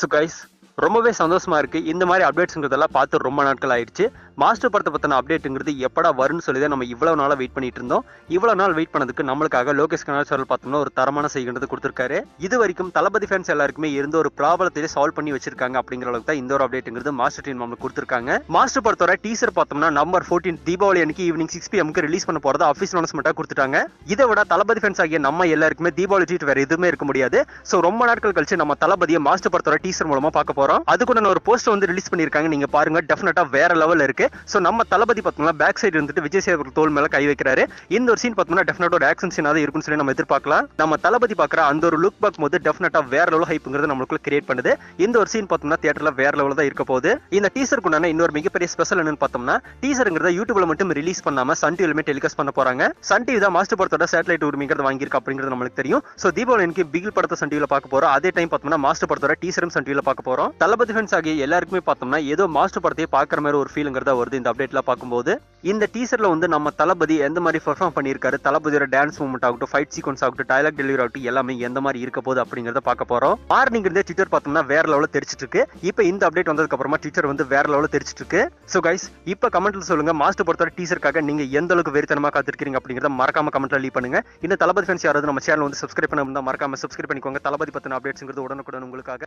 So guys ரொம்பவே சந்தோஷமா இருக்கு. இந்த மாதிரி அப்டேட்ஸ்ங்கிறதெல்லாம் பார்த்து ரொம்ப நாட்கள் ஆயிடுச்சு. மாஸ்டர் படத்தை பற்றின அப்டேட்டுங்கிறது எப்படா வரும்னு சொல்லி தான் நம்ம இவ்வளவு நாளாக வெயிட் பண்ணிட்டு இருந்தோம். இவ்வளவு நாள் வெயிட் பண்ணதுக்கு நம்மளுக்காக லோகேஷ் கனகராஜ் பார்த்தோம்னா ஒரு தரமான செய்கிறது கொடுத்துருக்காரு. இது வரைக்கும் தளபதி ஃபேன்ஸ் எல்லாருக்குமே இருந்த ஒரு ப்ராப்ளத்தையே சால்வ் பண்ணி வச்சிருக்காங்க அப்படிங்கிற அளவுக்கு தான் இந்த ஒரு அப்டேட்டுங்கிறது மாஸ்டர் டீம் நம்மளுக்கு கொடுத்துருக்காங்க. மாஸ்டர் படத்தோட டீசர் பார்த்தோம்னா நவம்பர் 14 தீபாவளி அன்னைக்கு ஈவினிங் 6 PM ரிலீஸ் பண்ண போறதா அஃபீஷியல் அனௌன்ஸ்மெண்ட்டாக கொடுத்துட்டாங்க. இதை விட தளபதி ஃபேன்ஸ் ஆகிய நம்ம எல்லாருக்குமே தீபாவளி ட்ரீட் வேற எதுவுமே இருக்க முடியாது. ஸோ ரொம்ப நாட்கள் கழிச்சு நம்ம தளபதியை மாஸ்டர் படத்தோட டீசர் மூலமா பார்க்க போறோம். அதுக்கு நான் ஒரு போஸ்டர் வந்து ரிலீஸ் பண்ணிருக்காங்க. நீங்க பாருங்க, டெஃபினட்டா வேற லெவல் இருக்கு. சோ நம்ம தளபதி பார்த்தோம்னா பேக் சைடு இருந்துட்டு விஜய் சேதுபதி தோள் மேல கை வைக்கிறாரு. இந்த ஒரு சீன் பார்த்தோம்னா டெஃபினட்டா ஒரு ஆக்ஷன் சீனாக இருக்கும்னு சொல்லி நம்ம எதிர்பார்க்கலாம். நம்ம தளபதி பார்க்குற அந்த ஒரு லுக் பார்க்கும்போது டெஃபினட்டா வேற லெவல் ஹைப்புங்கிறது நம்மளுக்குள்ள கிரியேட் பண்ணுது. இந்த ஒரு சீன் பார்த்தோம்னா தியேட்டர்ல வேற லெவல் தான் இருக்க போகுது. இந்த டீசருக்கு உண்டான இன்னொரு மிகப்பெரிய ஸ்பெஷல் என்னன்னு பார்த்தோம்னா டீசருங்கிறத யூடியூப்ல மட்டும் ரிலீஸ் பண்ணாம சன் டிவிலுமே டெலிகாஸ்ட் பண்ண போறாங்க. சன் டிவி தான் மாஸ்டர் படத்தோட சேட்டலைட் உரிமைங்கிறது வாங்கியிருக்கு அப்படிங்கிறது நம்மளுக்கு தெரியும். சோ தீபாவளி அன்னைக்கு பிகில் படத்தை சன் டிவில பார்க்க போறோம். அதே டைம் பார்த்தோம்னா மாஸ்டர் படத்தோட டீசரும் சன் டிவில பார்க்க போறோம். தளபதி ஃபேன்ஸ் ஆகிய எல்லாருக்குமே பார்த்தோம்னா ஏதோ மாஸ்டர் படத்தையே பார்க்குற மாதிரி ஒரு ஃபீலுங்கிறதா வருது இந்த அப்டேட்ல பார்க்கும்போது. இந்த டீசர்ல வந்து நம்ம தளபதி எந்த மாதிரி பெர்ஃபார்ம் பண்ணியிருக்காரு, தளபதியோட டான்ஸ் மூவ்மெண்ட் ஆகட்டும், ஃபைட் சீக்வன்ஸ் ஆகட்டும், டயலாக் டெலிவரி ஆகட்டும், எல்லாமே எந்த மாதிரி இருக்க போகுது அப்படிங்கிறத பார்க்க போறோம். மார்னிங் இருந்தே ட்விட்டர் பார்த்தோம்னா வேற லெவலில் தெரிச்சிட்டு இருக்கு. இப்போ இந்த அப்டேட் வந்ததுக்கு அப்புறமா ட்விட்டர் வந்து வேற லெவலில் தெரிச்சிட்டு இருக்கு. ஸோ கைஸ், இப்போ கமெண்ட்ல சொல்லுங்க, மாஸ்டர் படத்தோட டீசருக்காக நீங்க எந்த அளவுக்கு வெறித்தனமா காத்திருக்கீங்க அப்படிங்கிறத மறக்காம கமெண்ட்ல லீவ் பண்ணுங்க. இந்த தளபதி ஃபேன்ஸ் யாராவது நம்ம சேனல் வந்து சப்ஸ்கிரைப் பண்ண மறக்காம சப்ஸ்கிரைப் பண்ணிக்கோங்க. தளபதி பத்தின அப்டேட்ஸ்ங்கிறது உடனுக்குடன் உங்களுக்காக.